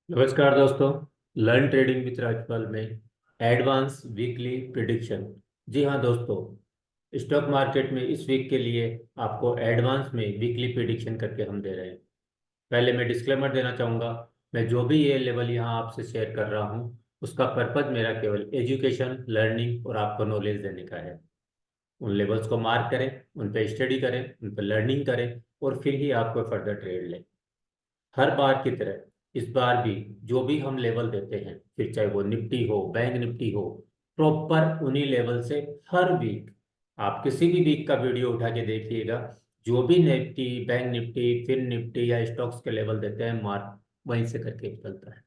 नमस्कार दोस्तों। Learn trading with Rajpal में एडवांस वीकली प्रिडिक्शन। जी हाँ दोस्तों, स्टॉक मार्केट में इस वीक के लिए आपको एडवांस में वीकली प्रिडिक्शन करके हम दे रहे हैं। पहले मैं डिस्क्लेमर देना चाहूँगा, मैं जो भी ये लेवल यहाँ आपसे शेयर कर रहा हूँ उसका पर्पज मेरा केवल एजुकेशन, लर्निंग और आपको नॉलेज देने का है। उन लेवल्स को मार्क करें, उन पर स्टडी करें, उन पर लर्निंग करें और फिर ही आपको फर्दर ट्रेड लें। हर बार की तरह इस बार भी जो भी हम लेवल देते हैं, फिर चाहे वो निफ्टी हो, बैंक निफ्टी हो, प्रॉपर उन्हीं लेवल से हर वीक आप किसी भी वीक का वीडियो उठा के देखिएगा। जो भी निफ्टी, बैंक निफ्टी, फिर निफ्टी या स्टॉक्स के लेवल देते हैं, मार्क वहीं से करके चलता है।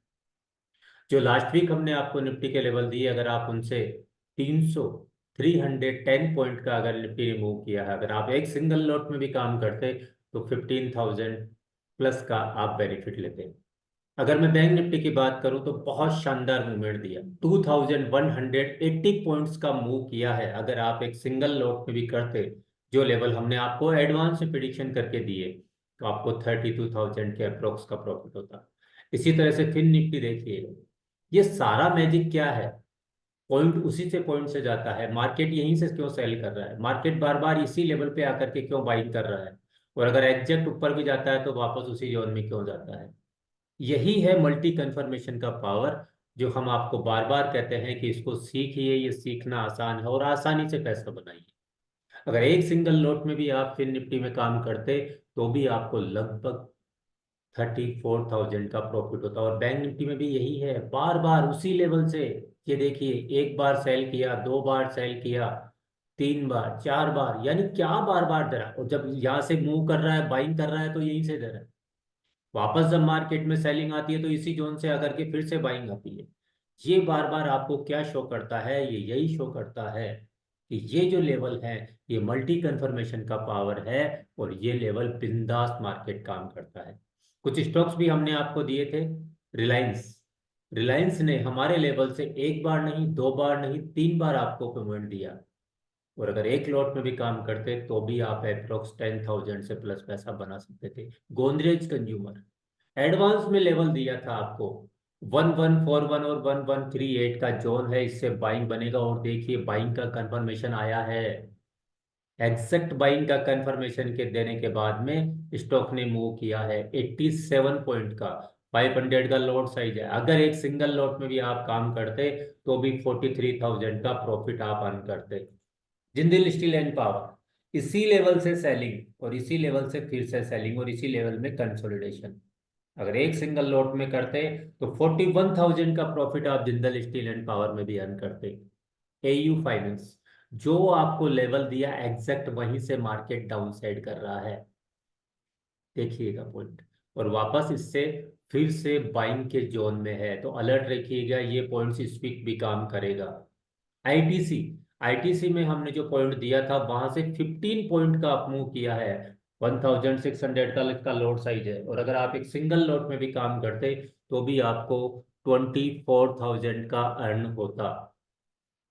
जो लास्ट वीक हमने आपको निफ्टी के लेवल दिए, अगर आप उनसे 300 310 पॉइंट का अगर निफ्टी रिमूव किया है, अगर आप एक सिंगल लॉट में भी काम करते तो 15,000 प्लस का आप बेनिफिट लेते। अगर मैं बैंक निफ्टी की बात करूं तो बहुत शानदार मूवमेंट दिया, 2180 पॉइंट्स का मूव किया है। अगर आप एक सिंगल लॉट में भी करते, जो लेवल हमने आपको एडवांस में प्रिडिक्शन करके दिए, तो आपको 32,000 के अप्रोक्स का प्रॉफिट होता। इसी तरह से फिर निफ्टी देखिएगा, ये सारा मैजिक क्या है? पॉइंट उसी से पॉइंट से जाता है। मार्केट यहीं से क्यों सेल कर रहा है? मार्केट बार बार इसी लेवल पे आकर के क्यों बाइंग कर रहा है? और अगर एग्जैक्ट ऊपर भी जाता है तो वापस उसी जोन में क्यों जाता है? यही है मल्टी कन्फर्मेशन का पावर, जो हम आपको बार बार कहते हैं कि इसको सीखिए। ये सीखना आसान है और आसानी से पैसा बनाइए। अगर एक सिंगल लॉट में भी आप फिर निफ्टी में काम करते तो भी आपको लगभग 34,000 का प्रॉफिट होता। और बैंक निफ्टी में भी यही है, बार बार उसी लेवल से। ये देखिए, एक बार सेल किया, दो बार सेल किया, तीन बार, चार बार, यानी क्या बार बार दे रहा है। और जब यहाँ से मूव कर रहा है, बाइंग कर रहा है, तो यहीं से दे रहा है। वापस जब मार्केट में सेलिंग आती है तो इसी जोन से आकर के फिर से बाइंग आती है। ये बार बार आपको क्या शो करता है? ये यही शो करता है कि ये जो लेवल है, ये मल्टी कंफर्मेशन का पावर है। और ये लेवल बिंदास मार्केट काम करता है। कुछ स्टॉक्स भी हमने आपको दिए थे। रिलायंस रिलायंस ने हमारे लेवल से एक बार नहीं, दो बार नहीं, तीन बार आपको पेमेंट दिया। और अगर एक लॉट में भी काम करते तो भी आप अप्रोक्स 10,000 से प्लस पैसा बना सकते थे। गोदरेज कंज्यूमर एडवांस में लेवल दिया था आपको, 1141 और 1138 का जोन है, इससे बाइंग बनेगा। और देखिए, बाइंग का कंफर्मेशन आया है। एग्जैक्ट बाइंग का कंफर्मेशन के देने के बाद में स्टॉक ने मूव किया है 87 पॉइंट का। 500 का लॉट साइज है। अगर एक सिंगल लॉट में भी आप काम करते तो भी 43,000 का प्रॉफिट आप अर्न करते। जिंदल स्टील एंड पावर इसी लेवल से सेलिंग, और इसी लेवल से फिर से सेलिंग, और इसी लेवल में कंसोलिडेशन। अगर एक सिंगल लॉट में करते तो 41,000 का प्रॉफिट आप जिंदल स्टील एंड पावर में भी अर्न करते। एयू फाइनेंस, जो आपको लेवल दिया एग्जैक्ट वहीं से मार्केट डाउन साइड कर रहा है। देखिएगा पॉइंट, और वापस इससे फिर से बाइंग के जोन में है, तो अलर्ट रखिएगा, ये पॉइंट्स इस वीक भी काम करेगा। आईटीसी आईटीसी में हमने जो पॉइंट दिया था, वहां से 15 पॉइंट का अप मूव किया है। 1600 का इसका लोड साइज है। और अगर आप एक सिंगल लोड में भी काम करते तो भी आपको 24,000 का अर्न होता।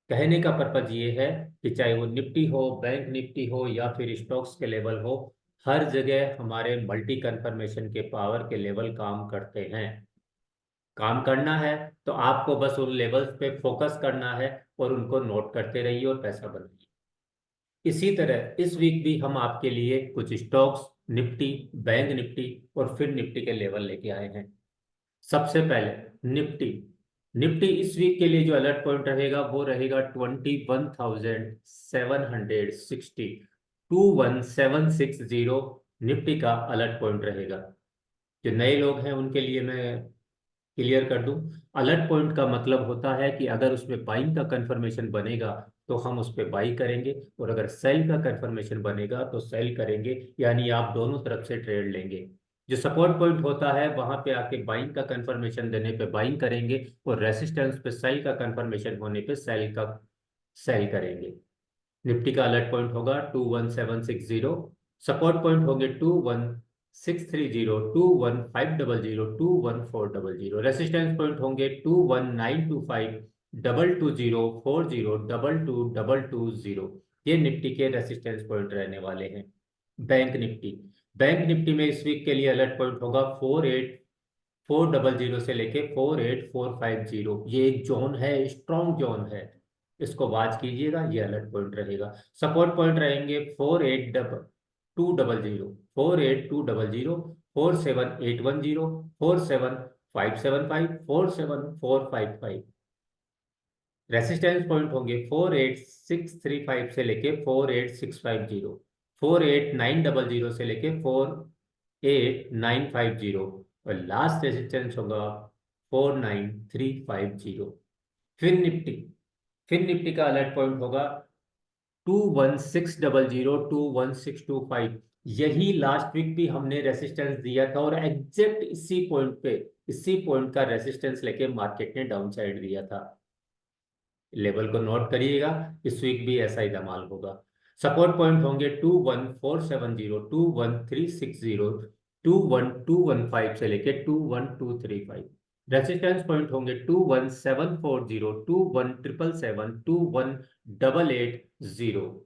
कहने का पर्पज ये है कि चाहे वो निफ्टी हो, बैंक निफ्टी हो, या फिर स्टॉक्स के लेवल हो, हर जगह हमारे मल्टी कंफर्मेशन के पावर के लेवल काम करते हैं। काम करना है तो आपको बस उन लेवल्स पे फोकस करना है और उनको नोट करते रहिए और पैसा बनाइए। इसी तरह इस वीक भी हम आपके लिए कुछ स्टॉक्स, निफ्टी, बैंक निफ्टी और फिर निफ्टी के लेवल लेके आए हैं। सबसे पहले निफ्टी। निफ्टी इस वीक के लिए जो अलर्ट पॉइंट रहेगा वो रहेगा 21,760, 21,760 निफ्टी का अलर्ट पॉइंट रहेगा। जो नए लोग हैं उनके लिए मैं क्लियर कर दूं, अलर्ट पॉइंट का मतलब होता है कि अगर उसमें बाइंग का कंफर्मेशन बनेगा तो हम उस पर बाई करेंगे, और अगर सेल का कंफर्मेशन बनेगा तो सेल करेंगे। यानी आप दोनों तरफ से ट्रेड लेंगे। जो सपोर्ट पॉइंट होता है वहां पे आके बाइंग का कंफर्मेशन देने पे बाइंग करेंगे, और रेसिस्टेंस पे सेल का कंफर्मेशन होने पे सेल करेंगे। निफ्टी का अलर्ट पॉइंट होगा 21,760, सपोर्ट पॉइंट होंगे 21,630, 21,500, 21,400, रेसिस्टेंस पॉइंट होंगे 21,925, 220, 40, 22,220। ये निफ्टी के रेसिस्टेंस पॉइंट रहने वाले हैं। बैंक निफ्टी बैंक निफ्टी में इस वीक के लिए अलर्ट पॉइंट होगा 400 से लेके 48450, ये एक जोन है, स्ट्रॉन्ग जोन है। इसको वॉच कीजिएगा, ये अलर्ट पॉइंट रहेगा। सपोर्ट पॉइंट रहेंगे 48200, 48200, 47810, 47575, 47455। रेसिस्टेंस पॉइंट होंगे 48635 से लेके 48650, 48900 से लेके 48950, और लास्ट रेजिस्टेंस होगा 49350। फिर निफ्टी, फिर निफ्टी का अलर्ट पॉइंट होगा 21600, 21625। यही लास्ट वीक भी हमने रेसिस्टेंस दिया था, और एग्जैक्ट इसी पॉइंट पे, इसी पॉइंट का रेसिस्टेंस लेके मार्केट ने डाउन साइड दिया था। लेवल को नोट करिएगा, इस वीक भी ऐसा ही धमाल होगा। सपोर्ट पॉइंट होंगे 21470, 21360, 21215 से लेके 21235। रेसिस्टेंस पॉइंट होंगे 21740, 21777, 21880।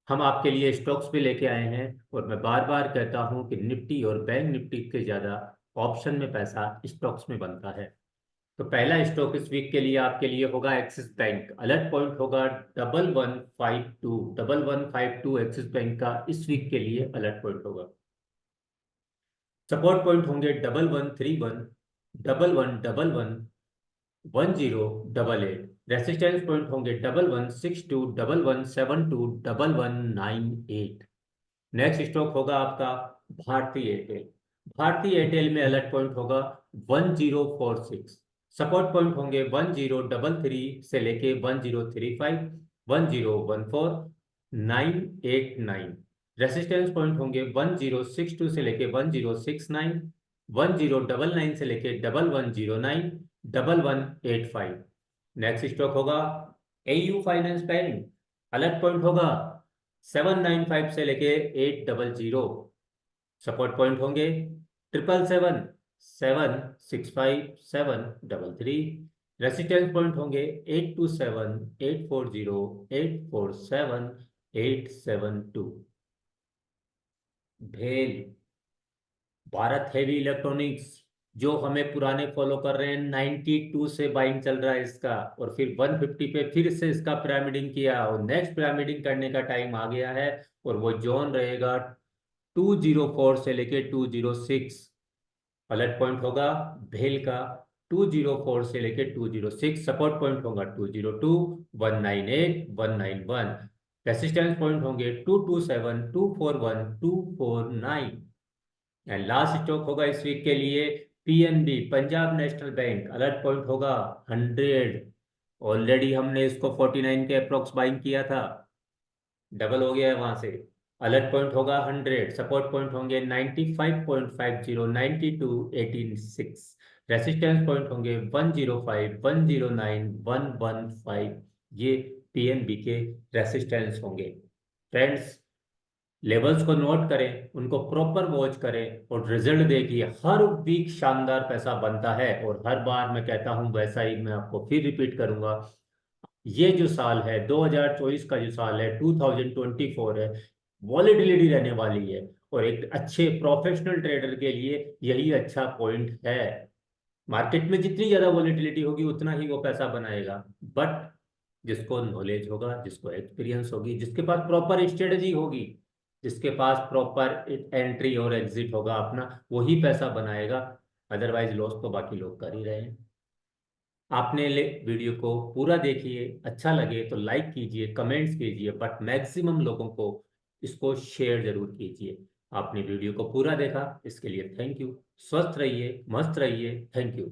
हम आपके लिए स्टॉक्स पे लेके आए हैं, और मैं बार बार कहता हूं कि निफ्टी और बैंक निफ्टी के ज्यादा ऑप्शन में पैसा स्टॉक्स में बनता है। तो पहला स्टॉक इस वीक के लिए आपके लिए होगा एक्सिस बैंक। अलर्ट पॉइंट होगा 1152, 1152 एक्सिस बैंक का इस वीक के लिए अलर्ट पॉइंट होगा। सपोर्ट पॉइंट होंगे 1131, 1111, 1088। रेसिस्टेंस पॉइंट होंगे 1162, 1172, 1198। नेक्स्ट स्टॉक होगा आपका भारती एयरटेल। भारती एयरटेल में अलर्ट पॉइंट होगा 1046। सपोर्ट पॉइंट होंगे 1033 से लेके 1035, 1014, 989। रेसिस्टेंस पॉइंट होंगे 1062 से लेके 1069, 1099 से लेके 1109, 1185। नेक्स्ट स्टॉक होगा AU finance bank. Alert point होगा 795 से लेके 800। सपोर्ट पॉइंट होंगे 777, 765, 733। रेसिस्टेंस पॉइंट होंगे 827, 840, 847, 872। भेल, भारत हेवी इलेक्ट्रॉनिक्स, जो हमें पुराने फॉलो कर रहे हैं, 92 से बाइंग चल रहा है इसका, और फिर 150 पे फिर से इसका पिरामिडिंग किया, और नेक्स्ट पिरामिडिंग करने का टाइम आ गया है, और वो जोन रहेगा 204 से लेके 206। अलर्ट पॉइंट होगा भेल का 204 से लेके 206। सपोर्ट पॉइंट होगा 202, 198, 191। रेसिस्टेंस पॉइंट होंगे 227, 241, 249। एंड लास्ट स्टॉक होगा इस वीक के लिए PNB, Punjab national bank. Alert point होगा 100। ऑलरेडी हमने इसको 49 के अप्रोक्स बाइंग किया था, डबल हो गया है वहां से। अलर्ट पॉइंट होगा 100। सपोर्ट पॉइंट होंगे 95.50, 92, 86। रेसिस्टेंस पॉइंट होंगे 105, 109, 115। ये पीएनबी के रेसिस्टेंस होंगे। फ्रेंड्स, लेवल्स को नोट करें, उनको प्रॉपर वॉच करें, और रिजल्ट देखिए। हर वीक शानदार पैसा बनता है, और हर बार मैं कहता हूं वैसा ही मैं आपको फिर रिपीट करूंगा। ये जो साल है 2024 का, जो साल है 2024 है, वॉलेटिलिटी रहने वाली है, और एक अच्छे प्रोफेशनल ट्रेडर के लिए यही अच्छा पॉइंट है। मार्केट में जितनी ज्यादा वॉलेटिलिटी होगी उतना ही वो पैसा बनाएगा, बट जिसको नॉलेज होगा, जिसको एक्सपीरियंस होगी, जिसके पास प्रॉपर स्ट्रेटजी होगी, जिसके पास प्रॉपर एंट्री और एग्जिट होगा अपना, वही पैसा बनाएगा। अदरवाइज लॉस तो बाकी लोग कर ही रहे हैं। आपने ले वीडियो को पूरा देखिए, अच्छा लगे तो लाइक कीजिए, कमेंट्स कीजिए, बट मैक्सिमम लोगों को इसको शेयर जरूर कीजिए। आपने वीडियो को पूरा देखा, इसके लिए थैंक यू। स्वस्थ रहिए, मस्त रहिए। Thank you.